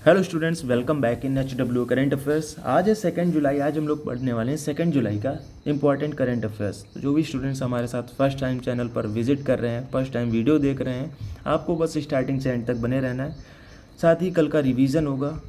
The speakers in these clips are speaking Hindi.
Hello students, welcome back in HW current affairs. आज है 2 जुलाई। आज हम लोग पढ़ने वाले हैं 2 जुलाई का इंपॉर्टेंट करेंट अफेयर्स। जो भी स्टूडेंट्स हमारे साथ फर्स्ट टाइम चैनल पर विजिट कर रहे हैं, फर्स्ट टाइम वीडियो देख रहे हैं, आपको बस स्टार्टिंग से एंड तक बने रहना है। साथ ही कल का रिवीजन होगा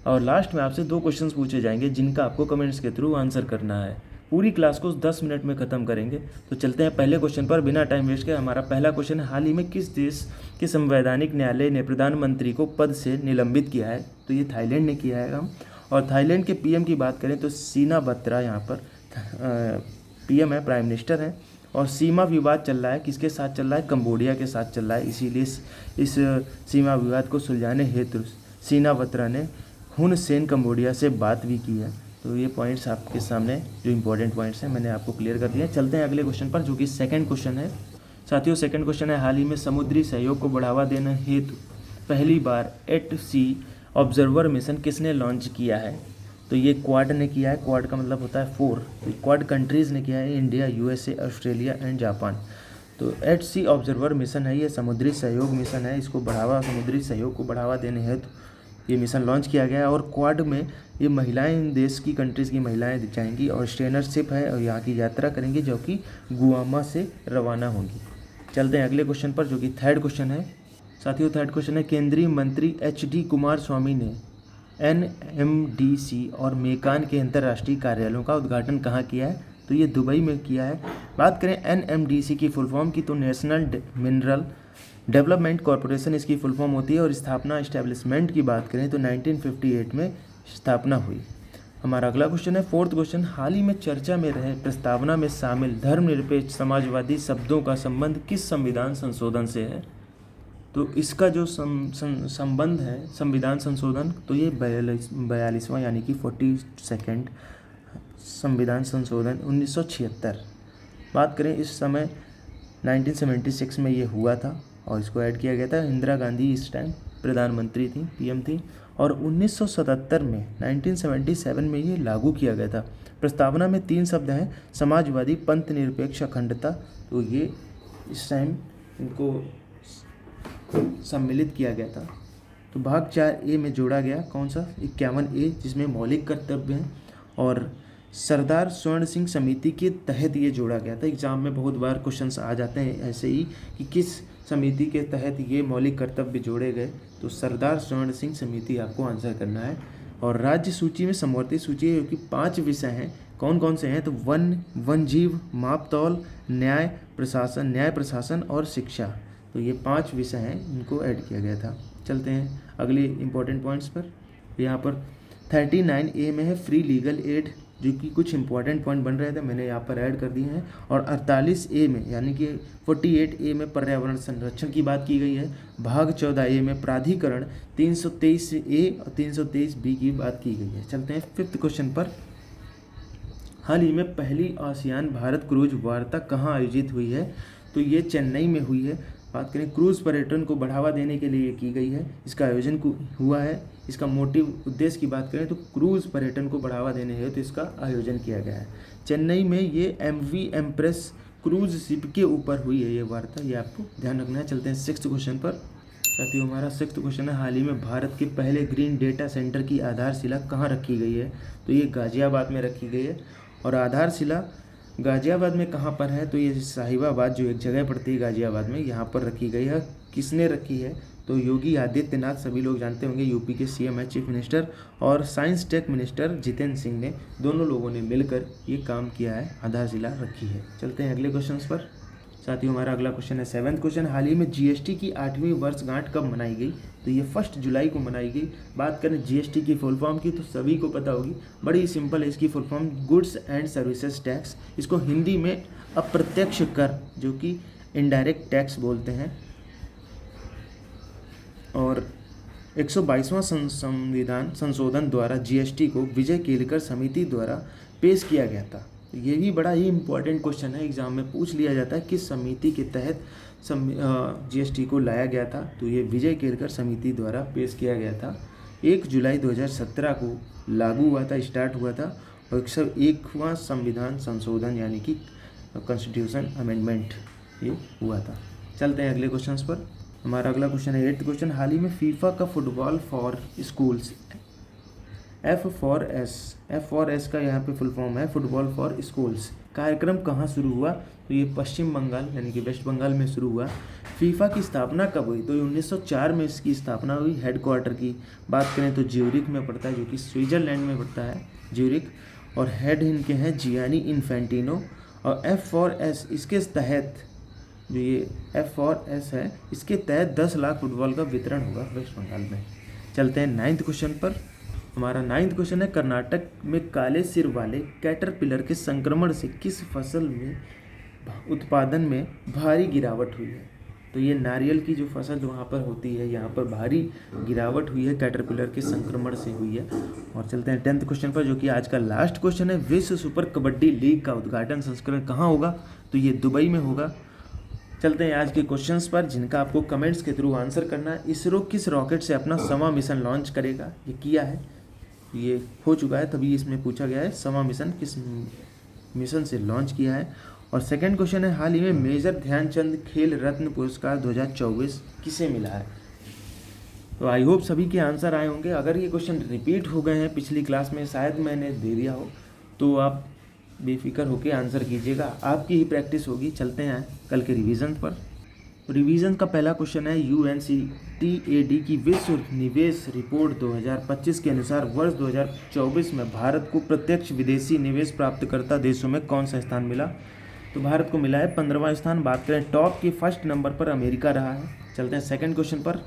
और लास्ट में आपसे 2 क्वेश्चंस पूछे जाएंगे जिनका आपको कमेंट्स के थ्रू आंसर करना है। पूरी क्लास को 10 मिनट में ख़त्म करेंगे। तो चलते हैं पहले क्वेश्चन पर बिना टाइम वेस्ट के। हमारा पहला क्वेश्चन है, हाल ही में किस देश के संवैधानिक न्यायालय ने प्रधानमंत्री को पद से निलंबित किया है? तो ये थाईलैंड ने किया है। हम और थाईलैंड के पीएम की बात करें तो सीना बत्रा यहाँ पर पीएम है, प्राइम मिनिस्टर हैं। और सीमा विवाद चल रहा है, किसके साथ चल रहा है? कंबोडिया के साथ चल रहा है। इसीलिए इस सीमा विवाद को सुलझाने हेतु सीना बत्रा ने हुन सेन कंबोडिया से बात भी की है। तो ये पॉइंट्स आपके सामने जो इंपॉर्टेंट पॉइंट्स हैं मैंने आपको क्लियर कर दिए हैं। चलते हैं अगले क्वेश्चन पर, जो कि सेकंड क्वेश्चन है। साथियों, सेकंड क्वेश्चन है, हाल ही में समुद्री सहयोग को बढ़ावा देने हेतु पहली बार एट सी ऑब्जर्वर मिशन किसने लॉन्च किया है? तो ये क्वाड ने किया है। क्वाड का मतलब होता है 4। तो क्वाड कंट्रीज़ ने किया है, India, USA, Australia and Japan. तो एट सी ऑब्जर्वर मिशन है, ये समुद्री सहयोग मिशन है। इसको समुद्री सहयोग को बढ़ावा देने हेतु ये मिशन लॉन्च किया गया है। और क्वाड में ये महिलाएं, देश की कंट्रीज़ की महिलाएं जाएंगी और स्टेनर शिप है और यहाँ की यात्रा करेंगी, जो कि गुआमा से रवाना होंगी। चलते हैं अगले क्वेश्चन पर, जो कि थर्ड क्वेश्चन है। साथियों, थर्ड क्वेश्चन है, केंद्रीय मंत्री HD कुमारस्वामी ने NMDC और मेकान के अंतर्राष्ट्रीय कार्यालयों का उद्घाटन कहाँ किया है? तो ये दुबई में किया है। बात करें NMDC की फुल फॉर्म की, तो नेशनल मिनरल डेवलपमेंट कॉरपोरेशन इसकी फुल फॉर्म होती है। और स्थापना इस्टेब्लिशमेंट की बात करें तो 1958 में स्थापना हुई। हमारा अगला क्वेश्चन है, फोर्थ क्वेश्चन, हाल ही में चर्चा में रहे प्रस्तावना में शामिल धर्मनिरपेक्ष समाजवादी शब्दों का संबंध किस संविधान संशोधन से है? तो इसका जो संबंध है संविधान संशोधन, तो ये 42वां यानी कि 42nd संविधान संशोधन 1976। बात करें इस समय 1976 में ये हुआ था और इसको ऐड किया गया था। इंदिरा गांधी इस टाइम प्रधानमंत्री थी, पीएम थी। और 1977 में 1977 में ये लागू किया गया था। प्रस्तावना में 3 शब्द हैं, समाजवादी, पंथ निरपेक्ष, अखंडता। तो ये इस टाइम इनको सम्मिलित किया गया था। तो भाग 4A में जोड़ा गया, कौन सा? 51A, जिसमें मौलिक कर्तव्य हैं। और सरदार स्वर्ण सिंह समिति के तहत ये जोड़ा गया था। एग्जाम में बहुत बार क्वेश्चंस आ जाते हैं ऐसे ही कि किस समिति के तहत ये मौलिक कर्तव्य जोड़े गए। तो सरदार स्वर्ण सिंह समिति आपको आंसर करना है। और राज्य सूची में समवर्ती सूची है, क्योंकि 5 विषय हैं। कौन कौन से हैं? तो वन जीव, मापतौल, न्याय प्रशासन और शिक्षा। तो ये 5 विषय हैं, इनको ऐड किया गया था। चलते हैं अगले इंपॉर्टेंट पॉइंट्स पर। यहाँ पर 39A में है फ्री लीगल एड, जो कि कुछ इंपॉर्टेंट पॉइंट बन रहे थे, मैंने यहाँ पर ऐड कर दिए हैं। और 48A में यानी कि 48A में पर्यावरण संरक्षण की बात की गई है। भाग 14A में प्राधिकरण 323A और 323B की बात की गई है। चलते हैं 5th क्वेश्चन पर। हाल ही में पहली आसियान भारत क्रूज वार्ता कहाँ आयोजित हुई है? तो ये चेन्नई में हुई है। बात करें क्रूज़ पर्यटन को बढ़ावा देने के लिए की गई है, इसका आयोजन हुआ है। इसका मोटिव, उद्देश्य की बात करें तो क्रूज़ पर्यटन को बढ़ावा देने है, तो इसका आयोजन किया गया है। चेन्नई में ये MV एम्प्रेस क्रूज शिप के ऊपर हुई है ये वार्ता, ये आपको ध्यान रखना है। चलते हैं 6th क्वेश्चन पर। साथियों, हमारा 6th क्वेश्चन है, हाल ही में भारत के पहले ग्रीन डेटा सेंटर की आधारशिला कहाँ रखी गई है? तो ये गाजियाबाद में रखी गई है। और आधारशिला गाजियाबाद में कहाँ पर है? तो ये साहिबाबाद जो एक जगह पड़ती है गाजियाबाद में, यहाँ पर रखी गई है। किसने रखी है? तो योगी आदित्यनाथ, सभी लोग जानते होंगे, यूपी के CM है, चीफ मिनिस्टर। और science tech minister Jitendra Singh ने, दोनों लोगों ने मिलकर ये काम किया है, आधारशिला रखी है। चलते हैं अगले क्वेश्चन पर। साथियों, हमारा अगला क्वेश्चन है 7th क्वेश्चन, हाल ही में GST की 8वीं वर्षगांठ कब मनाई गई? तो ये 1 जुलाई को मनाई गई। बात करें GST की फुल फॉर्म की, तो सभी को पता होगी, बड़ी सिंपल है इसकी full form, goods and services tax. इसको हिंदी में अप्रत्यक्ष कर, जो कि इनडायरेक्ट टैक्स बोलते हैं। और 122वां संविधान संशोधन द्वारा GST को विजय केलकर समिति द्वारा पेश किया गया था। तो ये भी बड़ा ही इंपॉर्टेंट क्वेश्चन है, एग्जाम में पूछ लिया जाता है किस समिति के तहत GST को लाया गया था। तो ये विजय केलकर समिति द्वारा पेश किया गया था। 1 जुलाई 2017 को लागू हुआ था, स्टार्ट हुआ था। और 101वां संविधान संशोधन यानी कि कॉन्स्टिट्यूशन अमेंडमेंट ये हुआ था। चलते हैं अगले क्वेश्चन पर। हमारा अगला क्वेश्चन है 8th क्वेश्चन, हाल ही में फीफा का फुटबॉल फॉर स्कूल्स F4S का यहाँ पे फुल फॉर्म है फुटबॉल फॉर स्कूल्स कार्यक्रम कहाँ शुरू हुआ? तो ये पश्चिम बंगाल यानी कि वेस्ट बंगाल में शुरू हुआ। फीफा की स्थापना कब हुई? तो 1904 में इसकी स्थापना हुई। हेडक्वार्टर की बात करें तो ज्यूरिख में पड़ता है, जो कि स्विट्जरलैंड में पड़ता है ज्यूरिख, और हेड इनके हैं जियानी इन्फेंटिनो। और F4S इसके तहत, जो ये F4S है, इसके तहत 10 लाख फुटबॉल का वितरण होगा वेस्ट बंगाल में। चलते हैं 9th क्वेश्चन पर। हमारा 9th क्वेश्चन है, कर्नाटक में काले सिर वाले कैटरपिलर के संक्रमण से किस फसल में उत्पादन में भारी गिरावट हुई है? तो ये नारियल की जो फसल वहाँ पर होती है, यहाँ पर भारी गिरावट हुई है, कैटरपिलर के संक्रमण से हुई है। और चलते हैं 10th क्वेश्चन पर, जो कि आज का लास्ट क्वेश्चन है। विश्व सुपर कबड्डी लीग का उद्घाटन संस्करण कहाँ होगा? तो ये दुबई में होगा। चलते हैं आज के क्वेश्चंस पर, जिनका आपको कमेंट्स के थ्रू आंसर करना है। इसरो किस रॉकेट से अपना सवा मिशन लॉन्च करेगा? ये किया है, ये हो चुका है, तभी इसमें पूछा गया है सवा मिशन किस मिशन से लॉन्च किया है। और सेकंड क्वेश्चन है, हाल ही में मेजर ध्यानचंद खेल रत्न पुरस्कार 2024 किसे मिला है? तो आई होप सभी के आंसर आए होंगे। अगर ये क्वेश्चन रिपीट हो गए हैं पिछली क्लास में, शायद मैंने दे दिया हो, तो आप बेफिक्र होकर आंसर कीजिएगा, आपकी ही प्रैक्टिस होगी। चलते हैं कल के रिवीजन पर। रिवीजन का पहला क्वेश्चन है, UNCTAD की विश्व निवेश रिपोर्ट 2025 के अनुसार वर्ष 2024 में भारत को प्रत्यक्ष विदेशी निवेश प्राप्तकर्ता देशों में कौन सा स्थान मिला? तो भारत को मिला है 15वां स्थान। बात करें टॉप के फर्स्ट नंबर पर अमेरिका रहा है। चलते हैं सेकंड क्वेश्चन पर।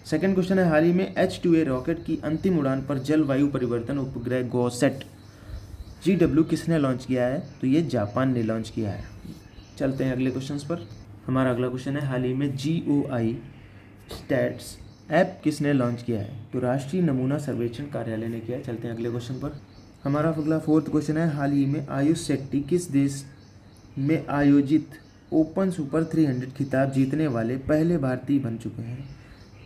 सेकंड क्वेश्चन है, हाल ही में H2A रॉकेट की अंतिम उड़ान पर जलवायु परिवर्तन उपग्रह GOSAT GW किसने लॉन्च किया है? तो ये जापान ने लॉन्च किया है। चलते हैं अगले क्वेश्चन पर। हमारा अगला क्वेश्चन है, हाल ही में GOI स्टैट्स ऐप किसने लॉन्च किया है? तो राष्ट्रीय नमूना सर्वेक्षण कार्यालय ने किया है। चलते हैं अगले क्वेश्चन पर। हमारा अगला फोर्थ क्वेश्चन है, हाल ही में आयुष शेट्टी किस देश में आयोजित ओपन सुपर 300 खिताब जीतने वाले पहले भारतीय बन चुके हैं?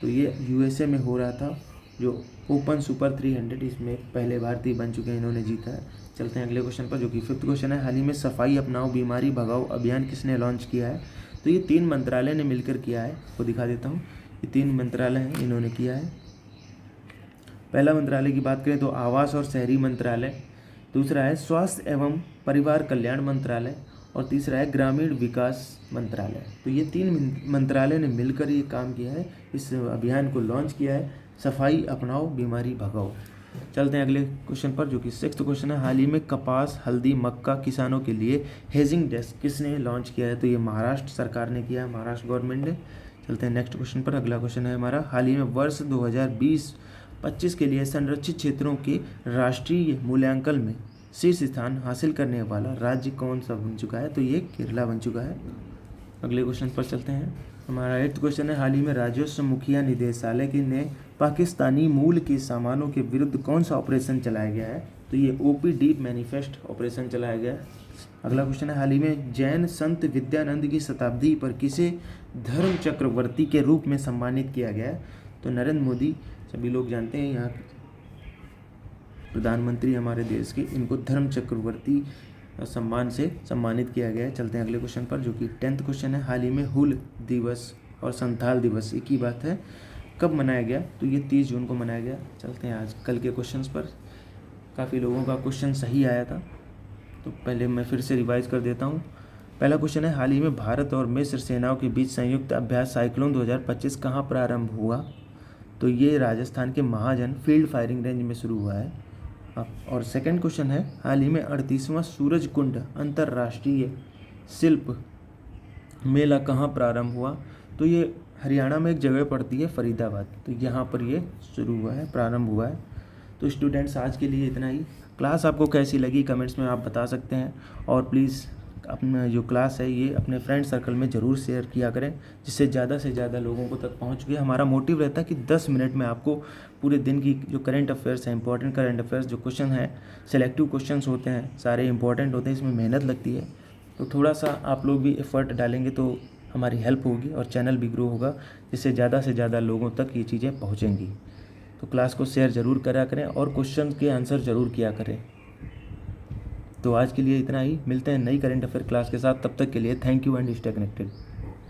तो ये USA में हो रहा था, जो ओपन सुपर 300, इसमें पहले भारतीय बन चुके हैं, इन्होंने जीता है। चलते हैं अगले क्वेश्चन पर, जो कि फिफ्थ क्वेश्चन है, हाल ही में सफाई अपनाओ बीमारी भगाओ अभियान किसने लॉन्च किया है? तो ये 3 मंत्रालय ने मिलकर किया है। वो दिखा देता हूँ, ये 3 मंत्रालय हैं, इन्होंने किया है। पहला मंत्रालय की बात करें तो आवास और शहरी मंत्रालय, दूसरा है स्वास्थ्य एवं परिवार कल्याण मंत्रालय, और तीसरा है ग्रामीण विकास मंत्रालय। तो ये 3 मंत्रालय ने मिलकर ये काम किया है, इस अभियान को लॉन्च किया है, सफाई अपनाओ बीमारी भगाओ। चलते हैं अगले क्वेश्चन पर, जो कि 6th क्वेश्चन है, हाल ही में कपास हल्दी मक्का किसानों के लिए हेजिंग डेस्क किसने लॉन्च किया है? तो ये महाराष्ट्र सरकार ने किया है, महाराष्ट्र गवर्नमेंट ने। चलते हैं नेक्स्ट क्वेश्चन पर। अगला क्वेश्चन है हमारा, हाल ही में वर्ष 2020-25 के लिए संरक्षित क्षेत्रों के राष्ट्रीय मूल्यांकन में शीर्ष स्थान हासिल करने वाला राज्य कौन सा बन चुका है? तो ये केरला बन चुका है। अगले क्वेश्चन पर चलते हैं। हमारा 8th क्वेश्चन है, हाल ही में राजस्व मुखिया निदेशालय की ने पाकिस्तानी मूल के सामानों के विरुद्ध कौन सा ऑपरेशन चलाया गया है? तो ये OP डीप मैनिफेस्ट ऑपरेशन चलाया गया है। अगला क्वेश्चन है, हाल ही में जैन संत विद्यानंद की शताब्दी पर किसे धर्म चक्रवर्ती के रूप में सम्मानित किया गया है? तो नरेंद्र मोदी, सभी लोग जानते हैं, यहाँ प्रधानमंत्री हमारे देश के, इनको धर्म चक्रवर्ती सम्मान से सम्मानित किया गया है। चलते हैं अगले क्वेश्चन पर, जो कि 10th क्वेश्चन है, हाल ही में हुल दिवस और संथाल दिवस एक ही बात है, कब मनाया गया? तो ये 30 जून को मनाया गया। चलते हैं आज कल के क्वेश्चंस पर। काफ़ी लोगों का क्वेश्चन सही आया था, तो पहले मैं फिर से रिवाइज कर देता हूँ। पहला क्वेश्चन है, हाल ही में भारत और मिस्र सेनाओं के बीच संयुक्त अभ्यास साइक्लोन 2025 कहाँ प्रारंभ हुआ? तो ये राजस्थान के महाजन फील्ड फायरिंग रेंज में शुरू हुआ है। और सेकंड क्वेश्चन है, हाल ही में 38वां सूरज कुंड अंतर्राष्ट्रीय शिल्प मेला कहाँ प्रारंभ हुआ? तो ये हरियाणा में एक जगह पड़ती है फरीदाबाद, तो यहाँ पर ये शुरू हुआ है, प्रारंभ हुआ है। तो स्टूडेंट्स, आज के लिए इतना ही। क्लास आपको कैसी लगी कमेंट्स में आप बता सकते हैं, और प्लीज़ अपना जो क्लास है ये अपने फ्रेंड सर्कल में ज़रूर शेयर किया करें, जिससे ज़्यादा से ज़्यादा लोगों को तक पहुँच गया। हमारा मोटिव रहता है कि 10 मिनट में आपको पूरे दिन की जो करंट अफेयर्स हैं, इंपॉर्टेंट करंट अफेयर्स जो क्वेश्चन हैं, सिलेक्टिव क्वेश्चन्स होते हैं, सारे इंपॉर्टेंट होते हैं, इसमें मेहनत लगती है। तो थोड़ा सा आप लोग भी एफर्ट डालेंगे तो हमारी हेल्प होगी और चैनल भी ग्रो होगा, जिससे ज़्यादा से ज़्यादा लोगों तक ये चीज़ें पहुँचेंगी। तो क्लास को शेयर ज़रूर करा करें और क्वेश्चन के आंसर ज़रूर किया करें। तो आज के लिए इतना ही, मिलते हैं नई करंट अफेयर क्लास के साथ, तब तक के लिए thank you and stay connected.